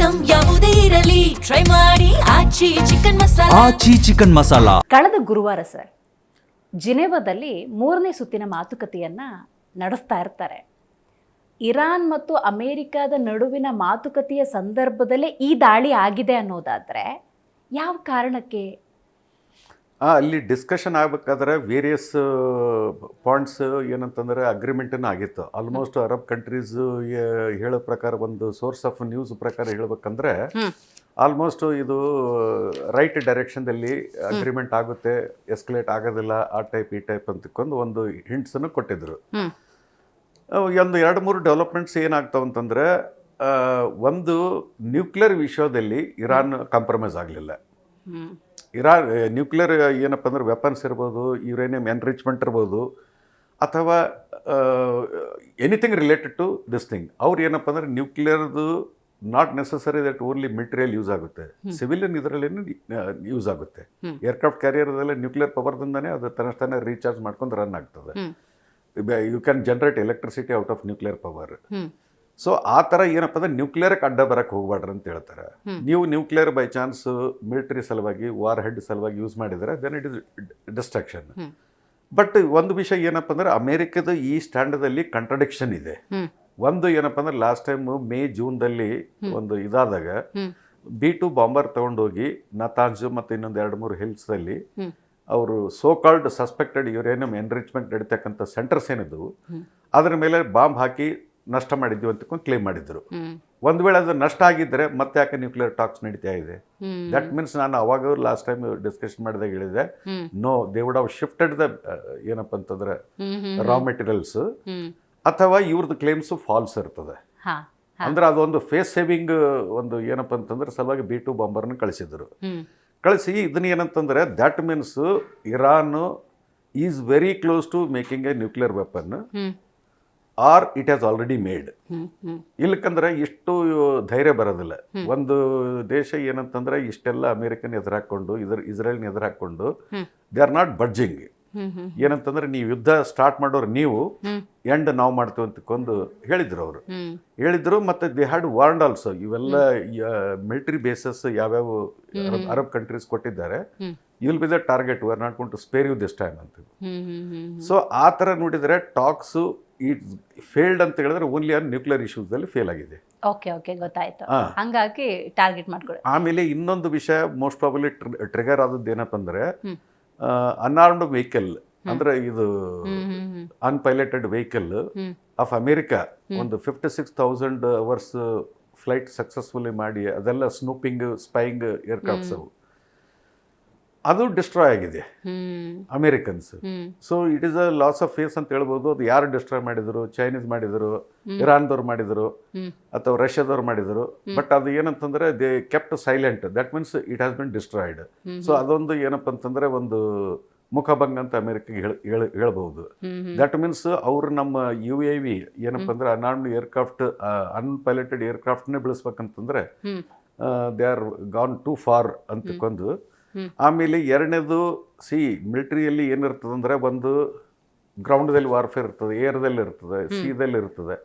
Item ಯಾವುದೇ ಇರಲಿ try ಮಾಡಿ ಆಚಿ ಚಿಕನ್ ಮಸಾಲಾ. ಆಚಿ ಚಿಕನ್ ಮಸಾಲಾ. ಕಳೆದ ಗುರುವಾರ ಸರ್ ಜಿನೆವಾದಲ್ಲಿ 3ನೇ ಸುತ್ತಿನ ಮಾತುಕತೆಯನ್ನು ನಡೆಸ್ತಾ ಇರ್ತಾರೆ. ಇರಾನ್ ಮತ್ತು ಅಮೇರಿಕಾದ ನಡುವಿನ ಮಾತುಕತೆಯ ಸಂದರ್ಭದಲ್ಲೇ ಈ ದಾಳಿ ಆಗಿದೆ ಅನ್ನೋದಾದರೆ ಯಾವ ಕಾರಣಕ್ಕೆ? ಅಲ್ಲಿ ಡಿಸ್ಕಷನ್ ಆಗಬೇಕಾದ್ರೆ ವೇರಿಯಸ್ ಪಾಯಿಂಟ್ಸ್ ಏನಂತಂದರೆ ಅಗ್ರಿಮೆಂಟನ್ನು ಆಗಿತ್ತು. ಆಲ್ಮೋಸ್ಟ್ ಅರಬ್ ಕಂಟ್ರೀಸ್ ಹೇಳೋ ಪ್ರಕಾರ, ಒಂದು ಸೋರ್ಸ್ ಆಫ್ ನ್ಯೂಸ್ ಪ್ರಕಾರ ಹೇಳಬೇಕಂದ್ರೆ ಆಲ್ಮೋಸ್ಟ್ ಇದು ರೈಟ್ ಡೈರೆಕ್ಷನ್ದಲ್ಲಿ ಅಗ್ರಿಮೆಂಟ್ ಆಗುತ್ತೆ, ಎಸ್ಕಲೇಟ್ ಆಗೋದಿಲ್ಲ, ಆ ಟೈಪ್ ಈ ಟೈಪ್ ಅಂತಕೊಂಡು ಒಂದು ಹಿಂಟ್ಸನ್ನು ಕೊಟ್ಟಿದ್ರು. ಒಂದು 2-3 ಡೆವಲಪ್ಮೆಂಟ್ಸ್ ಏನಾಗ್ತಾವಂತಂದರೆ, ಒಂದು ನ್ಯೂಕ್ಲಿಯರ್ ವಿಷಯದಲ್ಲಿ ಇರಾನ್ ಕಾಂಪ್ರಮೈಸ್ ಆಗಲಿಲ್ಲ. ಇರಾನ್ ನ್ಯೂಕ್ಲಿಯರ್ ಏನಪ್ಪ ಅಂದ್ರೆ ವೆಪನ್ಸ್ ಇರ್ಬೋದು, ಯುರೇನಿಯಂ ಎನ್ರಿಚ್ಮೆಂಟ್ ಇರ್ಬೋದು, ಅಥವಾ anything related to this thing. ಅವ್ರು ಏನಪ್ಪ ಅಂದ್ರೆ ನ್ಯೂಕ್ಲಿಯರ್ದು ನಾಟ್ ನೆಸಸರಿ ದಟ್ ಓನ್ಲಿ ಮಿಲಿಟರಿಯಲ್ಲಿ ಯೂಸ್ ಆಗುತ್ತೆ, ಸಿವಿಲಿಯನ್ ಇದರಲ್ಲೇನು ಯೂಸ್ ಆಗುತ್ತೆ. ಏರ್ಕ್ರಾಫ್ಟ್ ಕ್ಯಾರಿಯರ್ದೆಲ್ಲ ನ್ಯೂಕ್ಲಿಯರ್ ಪವರ್ದಿಂದನೇ ಅದು ತನ್ನಷ್ಟೇ ರೀಚಾರ್ಜ್ ಮಾಡ್ಕೊಂಡು ರನ್ ಆಗ್ತದೆ. You can generate electricity out of nuclear power. So ಆ ಥರ ಏನಪ್ಪ ಅಂದ್ರೆ ನ್ಯೂಕ್ಲಿಯರ್ಗೆ ಅಡ್ಡ ಬರಕ್ಕೆ ಹೋಗ್ಬಾಡ್ರಿ ಅಂತ ಹೇಳ್ತಾರೆ. ನೀವು ನ್ಯೂಕ್ಲಿಯರ್ ಬೈ ಚಾನ್ಸ್ ಮಿಲಿಟರಿ ಸಲುವಾಗಿ, ವಾರ್ ಹೆಡ್ ಸಲುವಾಗಿ ಯೂಸ್ ಮಾಡಿದರೆ then it is destruction. But ಒಂದು ವಿಷಯ ಏನಪ್ಪ ಅಂದ್ರೆ ಅಮೇರಿಕದ ಈ ಸ್ಟ್ಯಾಂಡದಲ್ಲಿ ಕಾಂಟ್ರಡಿಕ್ಷನ್ ಇದೆ. ಒಂದು ಏನಪ್ಪ ಅಂದ್ರೆ ಲಾಸ್ಟ್ ಟೈಮ್ ಮೇ-ಜೂನ್ದಲ್ಲಿ ಒಂದು ಇದಾದಾಗ B-2 ಬಾಂಬರ್ ತೊಗೊಂಡೋಗಿ ನತಾಂಜ್ ಮತ್ತು ಇನ್ನೊಂದು 2-3 ಹಿಲ್ಸ್ದಲ್ಲಿ ಅವರು so called suspected uranium enrichment ನಡೀತಕ್ಕಂಥ ಸೆಂಟರ್ಸ್ ಏನಿದ್ವು ಅದರ ಮೇಲೆ ಬಾಂಬ್ ಹಾಕಿ ನಷ್ಟ ಮಾಡಿದ್ವಿ ಅಂತ ಕ್ಲೇಮ್ ಮಾಡಿದ್ರು. ಒಂದು ವೇಳೆ ಅದು ನಷ್ಟ ಆಗಿದ್ದರೆ ಮತ್ತೆ ಯಾಕೆ ನ್ಯೂಕ್ಲಿಯರ್ ಟಾಕ್ಸ್ ನಡೀತಾ ಇದೆ? ದಟ್ ಮೀನ್ಸ್ ನಾನು ಅವಾಗ ಲಾಸ್ಟ್ ಟೈಮ್ ಡಿಸ್ಕಷನ್ ಮಾಡಿದಾಗ ಹೇಳಿದೆ, no they would have shifted the ಏನಪ್ಪ ಅಂತಂದ್ರೆ ರಾ ಮೆಟೀರಿಯಲ್ಸ್, ಅಥವಾ ಇವ್ರದ್ದು ಕ್ಲೇಮ್ಸು ಫಾಲ್ಸ್ ಇರ್ತದೆ. ಅಂದ್ರೆ ಅದೊಂದು ಫೇಸ್ ಸೇವಿಂಗ್ ಒಂದು ಏನಪ್ಪ ಅಂತಂದ್ರೆ ಸಲುವಾಗಿ B-2 ಬಾಂಬರ್ನ ಕಳಿಸಿ ಇದನ್ನ ಏನಂತಂದ್ರೆ that means Iran is very close to making a nuclear weapon or it has already made. ಇಲ್ಲಕಂದ್ರೆ ಇಷ್ಟು ಧೈರ್ಯ ಬರೋದಿಲ್ಲ. ಒಂದು ದೇಶ ಏನಂತಂದ್ರೆ ಇಷ್ಟೆಲ್ಲ ಅಮೇರಿಕನ್ ಎದುರಾಕೊಂಡು ಇಸ್ರೇಲ್ನ ಎದುರಾಕೊಂಡು ದೇ ಆರ್ ನಾಟ್ ಬಡ್ಜಿಂಗ್. ಏನಂತಂದ್ರೆ ನೀವು ಯುದ್ಧ ಸ್ಟಾರ್ಟ್ ಮಾಡೋರು, ನೀವು ಎಂಡ್ ನಾವು ಮಾಡ್ತೀವಿ ಅಂತಕೊಂಡು ಹೇಳಿದ್ರು. ಮತ್ತೆ ದೇ ಹ್ಯಾಡ್ ವಾರ್ನ್ಡ್ ಆಲ್ಸೋ, ಇವೆಲ್ಲ ಮಿಲಿಟರಿ ಬೇಸಸ್ ಯಾವ್ಯಾವ ಅರಬ್ ಕಂಟ್ರೀಸ್ ಕೊಟ್ಟಿದ್ದಾರೆ, you will be the target, we are not going to spare you this time ಅಂತ. ಸೊ ಆ ಥರ ನೋಡಿದರೆ ಟಾಕ್ಸು ಇಟ್ ಫೇಲ್ಡ್ ಅಂತ ಹೇಳಿದ್ರೆ ಓನ್ಲಿ ಆನ್ ನ್ಯೂಕ್ಲಿಯರ್ ಇಶ್ಯೂಸ್ದಲ್ಲಿ ಫೇಲ್ ಆಗಿದೆ. ಓಕೆ ಗೊತ್ತಾಯ್ತು. ಹಂಗಾಗಿ ಟಾರ್ಗೆಟ್ ಮಾಡ್ಕೊಳ್ಳಿ. ಆಮೇಲೆ ಇನ್ನೊಂದು ವಿಷಯ ಮೋಸ್ಟ್ ಪ್ರಾಬಬ್ಲಿ ಟ್ರಿಗರ್ ಆದದ್ದು ಏನಪ್ಪ ಅಂದ್ರೆ ಅನ್ಆರ್ಮ್ಡ್ ವೆಹಿಕಲ್, ಅಂದ್ರೆ ಇದು ಅನ್ಪೈಲಟೆಡ್ ವೆಹಿಕಲ್ ಆಫ್ ಅಮೇರಿಕಾ ಒಂದು 56,000 ಅವರ್ಸ್ ಫ್ಲೈಟ್ ಸಕ್ಸಸ್ಫುಲಿ ಮಾಡಿ ಅದೆಲ್ಲ ಸ್ನೂಪಿಂಗ್ ಸ್ಪೈಯಿಂಗ್ ಏರ್ಕ್ರಾಫ್ಟ್ಸ್ ಅದು ಡಿಸ್ಟ್ರಾಯ್ ಆಗಿದೆ Americans. So it is a loss of face ಅಂತ ಹೇಳ್ಬೋದು. ಅದು ಯಾರು ಡಿಸ್ಟ್ರಾಯ್ ಮಾಡಿದ್ರು? ಚೈನೀಸ್ ಮಾಡಿದ್ರು, ಇರಾನ್ದವ್ರು ಮಾಡಿದ್ರು, ಅಥವಾ ರಷ್ಯಾದವ್ರು ಮಾಡಿದ್ರು. ಬಟ್ ಅದು ಏನಂತಂದ್ರೆ they kept silent, that means it has been destroyed. So ಅದೊಂದು ಏನಪ್ಪ ಅಂತಂದ್ರೆ ಒಂದು ಮುಖಭಂಗ ಅಂತ ಅಮೇರಿಕಾಗೆ ಹೇಳ್ಬಹುದು. ದಟ್ ಮೀನ್ಸ್ ಅವರು ನಮ್ಮ UAV ಏನಪ್ಪ ಅಂದ್ರೆ ಅನ್ಆರ್ಮ್ಡ್ ಏರ್ಕ್ರಾಫ್ಟ್, ಅನ್ಪೈಲಟೆಡ್ ಏರ್ಕ್ರಾಫ್ಟ್ನೇ ಬೆಳೆಸ್ಬೇಕಂತಂದ್ರೆ they are gone too far ಅಂತಕೊಂಡು. ಆಮೇಲೆ ಎರಡನೇದು ಮಿಲಿಟರಿಯಲ್ಲಿ ಏನಿರ್ತದಂದ್ರೆ ಒಂದು ಗ್ರೌಂಡ್ದಲ್ಲಿ ವಾರ್ಫೇರ್ ಇರ್ತದೆ, ಏರ್ದಲ್ಲಿ ಇರ್ತದೆ, ಸೀದಲ್ಲಿ ಇರ್ತದೆ.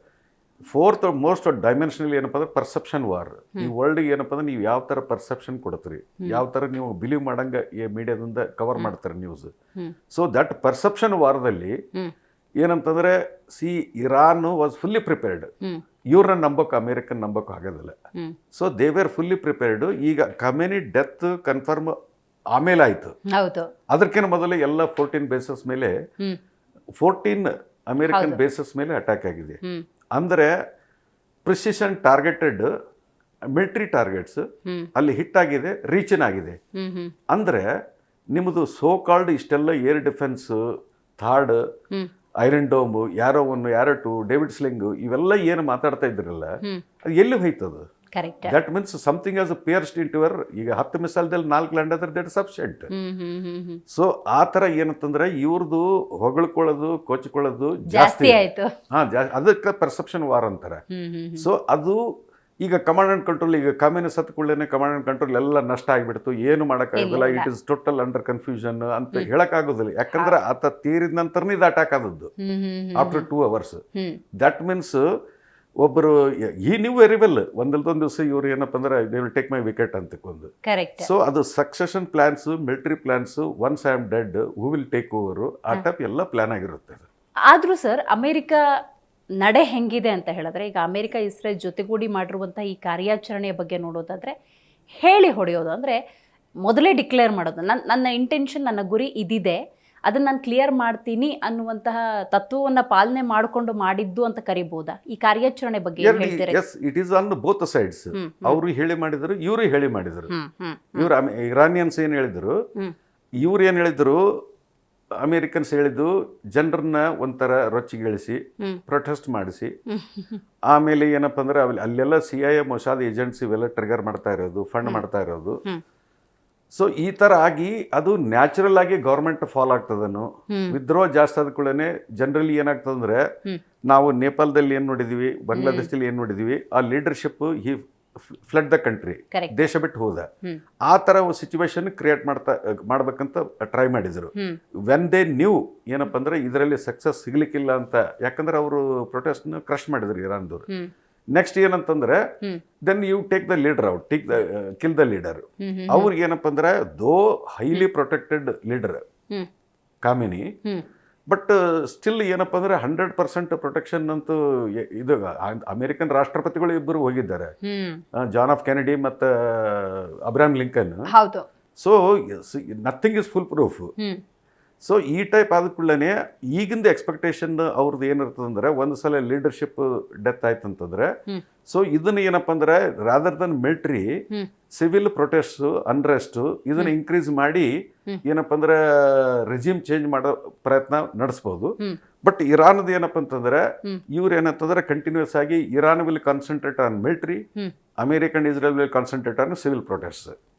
ಫೋರ್ತ್ ಮೋಸ್ಟ್ ಡೈಮೆನ್ಷನಲ್ ಏನಪ್ಪ ಅಂದ್ರೆ ಪರ್ಸೆಪ್ಷನ್ ವಾರ್. ಈ ವರ್ಲ್ಡ್ಗೆ ಏನಪ್ಪ ಅಂದ್ರೆ ನೀವು ಯಾವ ಥರ ಪರ್ಸೆಪ್ಷನ್ ಕೊಡ್ತೀರಿ, ಯಾವ ಥರ ನೀವು ಬಿಲೀವ್ ಮಾಡಂಗೆ ಮೀಡಿಯಾದಿಂದ ಕವರ್ ಮಾಡ್ತಾರೆ ನ್ಯೂಸ್. ಸೊ ದಟ್ ಪರ್ಸೆಪ್ಷನ್ ವಾರದಲ್ಲಿ ಏನಂತಂದ್ರೆ ಇರಾನ್ ವಾಸ್ ಫುಲ್ಲಿ ಪ್ರಿಪೇರ್ಡ್. ಇವ್ರನ್ನ ನಂಬೋಕೆ ಅಮೇರಿಕನ್ ನಂಬೋಕೆ ಆಗೋದಿಲ್ಲ. So they were fully prepared. ಈಗ ಖಮೇನಿ ಡೆತ್ ಕನ್ಫರ್ಮ್ ಆಮೇಲೆ ಆಯ್ತು. ಅದಕ್ಕಿಂತ ಮೊದಲು ಎಲ್ಲ 14 ಬೇಸಸ್ ಮೇಲೆ 14 ಅಮೇರಿಕನ್ ಬೇಸಸ್ ಮೇಲೆ ಅಟ್ಯಾಕ್ ಆಗಿದೆ. ಅಂದರೆ ಪ್ರಿಸಿಷನ್ ಟಾರ್ಗೆಟೆಡ್ ಮಿಲಿಟರಿ ಟಾರ್ಗೆಟ್ಸ್ ಅಲ್ಲಿ ಹಿಟ್ ಆಗಿದೆ, ರೀಚನ್ ಆಗಿದೆ. ಅಂದರೆ ನಿಮ್ಮದು ಸೋ ಕಾಲ್ಡ್ ಇಷ್ಟೆಲ್ಲ air defence, third iron dome, ಯಾರೋ 1, ಯಾರೋ 2, ಡೇವಿಡ್ ಸ್ಲಿಂಗ್, ಇವೆಲ್ಲ ಏನು ಮಾತಾಡ್ತಾ ಇದ್ರಲ್ಲ ಅದು ಎಲ್ಲಿ ಹೋಯ್ತದು? That means something has pierced into your. ಈಗ 10 ಮಿಸೈಲ್ದಲ್ಲಿ 4 ಲ್ಯಾಂಡ್ ಆದ್ರೆ ದಟ್ ಸಫಿಷಿಯಂಟ್. ಸೊ ಆ ಥರ ಏನಂತಂದ್ರೆ ಇವ್ರದ್ದು ಹೊಗಳ್ಕೊಳ್ಳೋದು, ಕೊಚ್ಕೊಳ್ಳೋದು ಜಾಸ್ತಿ ಆಯ್ತು. ಅದಕ್ಕೆ ಪರ್ಸೆಪ್ಷನ್ ವಾರ್ ಅಂತಾರೆ. ಸೊ ಅದು ಈಗ ಕಮಾಂಡ್ ಅಂಡ್ ಕಂಟ್ರೋಲ್, ಈಗ ಕಮ್ಯುನಿಸ್ಟ್ ಹತ್ಕೊಳ್ಳೇನೆ ಕಮಾಂಡ್ ಅಂಡ್ ಕಂಟ್ರೋಲ್ ಎಲ್ಲ ನಷ್ಟ ಆಗಿಬಿಡ್ತು, ಏನು ಮಾಡೋಕ್ಕಾಗೋದಿಲ್ಲ, it is total under confusion ಅಂತ ಹೇಳಕ್ಕಾಗೋದಿಲ್ಲ. ಯಾಕಂದ್ರೆ ಆತ ತೀರಿದ ನಂತರನೇ ಇದು ಅಟ್ಯಾಕ್ ಆದದ್ದು ಆಫ್ಟರ್ 2 hours. ದಟ್ ಮೀನ್ಸ್ ಒಬ್ಬರು ಈ ನೀವು ವೆರಿ ವೆಲ್ ಒಂದೊಂದು ದಿವಸ ಇವ್ರು ಏನಪ್ಪ ಅಂದ್ರೆ they will take my wicket ಅಂತ ಒಂದು. ಕರೆಕ್ಟ್. ಸೊ ಅದು succession plans, military plans, once I am dead who will take over, ಆ ಟೈಪ್ ಎಲ್ಲ ಪ್ಲಾನ್ ಆಗಿರುತ್ತೆ. ಆದರೂ ಸರ್ ಅಮೆರಿಕ ನಡೆ ಹೆಂಗಿದೆ ಅಂತ ಹೇಳಿದ್ರೆ, ಈಗ ಅಮೆರಿಕ ಇಸ್ರೇಲ್ ಜೊತೆಗೂಡಿ ಮಾಡಿರುವಂಥ ಈ ಕಾರ್ಯಾಚರಣೆಯ ಬಗ್ಗೆ ನೋಡೋದಾದರೆ ಹೇಳಿ ಹೊಡೆಯೋದು, ಅಂದರೆ ಮೊದಲೇ ಡಿಕ್ಲೇರ್ ಮಾಡೋದು, ನನ್ನ ಇಂಟೆನ್ಷನ್, ನನ್ನ ಗುರಿ ಇದಿದೆ, ಅದನ್ನು ನಾನು ಕ್ಲಿಯರ್ ಮಾಡ್ತೀನಿ ಅನ್ನುವಂತಹ ತತ್ವವನ್ನು ಪಾಲನೆ ಮಾಡಿಕೊಂಡು ಮಾಡಿದ್ದು ಅಂತ ಕರಿಬೋದಾ? ಈ ಕಾರ್ಯಾಚರಣೆ ಬಗ್ಗೆ ಏನ್ ಹೇಳ್ತೀರಾ? Yes, it is on both sides. ಅವರು ಹೇಳಿ ಮಾಡಿದ್ರು, ಇವರು ಹೇಳಿ ಮಾಡಿದ್ರು. ಇವರು ಇರಾನಿಯನ್ಸ್ ಏನು ಹೇಳಿದ್ರು, ಇವ್ರು ಏನು ಹೇಳಿದ್ರು, ಅಮೇರಿಕನ್ಸ್ ಹೇಳಿದ್ದು ಜನರನ್ನ ಒಂಥರ ರೊಚ್ಚಿಗಿಳಿಸಿ ಪ್ರೊಟೆಸ್ಟ್ ಮಾಡಿಸಿ, ಆಮೇಲೆ ಏನಪ್ಪ ಅಂದ್ರೆ ಅಲ್ಲೆಲ್ಲ CIA ಮೊಸಾದ್ ಏಜೆಂಟ್ಸ್ ಇವೆಲ್ಲ ಟ್ರಿಗರ್ ಮಾಡ್ತಾ ಇರೋದು, ಫಂಡ್ ಮಾಡ್ತಾ ಇರೋದು. ಸೊ ಈ ತರ ಆಗಿ ಅದು ನ್ಯಾಚುರಲ್ ಆಗಿ ಗೌರ್ಮೆಂಟ್ ಫಾಲೋ ಆಗ್ತದನು. ವಿದ್ರೋ ಜಾಸ್ತಿ ಆದ ಕೂಡಲೇ ಜನರಲಿ ಏನಾಗ್ತದಂದ್ರೆ, ನಾವು ನೇಪಾಳದಲ್ಲಿ ಏನ್ ನೋಡಿದೀವಿ, ಬಾಂಗ್ಲಾದೇಶದಲ್ಲಿ ಏನ್ ನೋಡಿದೀವಿ, ಆ ಲೀಡರ್ಶಿಪ್ ಈ ಫ್ಲಡ್ ದ ಕಂಟ್ರಿ, ದೇಶ ಬಿಟ್ಟು ಹೋದ. ಆ ತರ ಸಿಚುವೇಶನ್ ಕ್ರಿಯೇಟ್ ಮಾಡ್ಬೇಕಂತ ಟ್ರೈ ಮಾಡಿದ್ರು. ವೆನ್ ದೇ ನ್ಯೂ ಏನಪ್ಪ ಅಂದ್ರೆ ಇದರಲ್ಲಿ ಸಕ್ಸಸ್ ಸಿಗ್ಲಿಕ್ಕಿಲ್ಲ ಅಂತ, ಯಾಕಂದ್ರೆ ಅವರು ಪ್ರೊಟೆಸ್ಟ್ ಕ್ರಶ್ ಮಾಡಿದ್ರು ಇರಾನ್ದವ್ರು. ನೆಕ್ಸ್ಟ್ ಏನಂತಂದ್ರೆ then you take the leader out, kill the leader. ಅವ್ರಿಗೆ ಏನಪ್ಪ ಅಂದ್ರೆ though highly protected leader Khamenei, but still ಏನಪ್ಪ ಅಂದ್ರೆ 100% ಪ್ರೊಟೆಕ್ಷನ್ ಅಂತೂ ಇದು ಅಮೆರಿಕನ್ ರಾಷ್ಟ್ರಪತಿಗಳು ಇಬ್ಬರು ಹೋಗಿದ್ದಾರೆ, ಜಾನ್ ಆಫ್ ಕೆನಡಿ ಮತ್ತು Abraham Lincoln. So nothing is full proof. So ಈ ಟೈಪ್ ಆದ ಕೂಡಲೇ ಈಗಿಂದ ಎಕ್ಸ್ಪೆಕ್ಟೇಷನ್ ಅವ್ರದ್ದು ಏನಿರ್ತದಂದ್ರೆ, ಒಂದು ಸಲ ಲೀಡರ್ಶಿಪ್ ಡೆತ್ ಆಯ್ತಂತಂದ್ರೆ, ಸೊ ಇದನ್ನ ಏನಪ್ಪ ಅಂದ್ರೆ rather than military, civil protest, unrest ಇದನ್ನ ಇನ್ಕ್ರೀಸ್ ಮಾಡಿ ಏನಪ್ಪ ಅಂದ್ರೆ ರೆಜಿಮ್ ಚೇಂಜ್ ಮಾಡೋ ಪ್ರಯತ್ನ ನಡೆಸ್ಬೋದು. ಬಟ್ ಇರಾನ್ದು ಏನಪ್ಪ ಅಂತಂದ್ರೆ, ಇವ್ರು ಏನಂತಂದ್ರೆ ಕಂಟಿನ್ಯೂಸ್ ಆಗಿ Iran will concentrate on military, American Israel will concentrate on civil protest.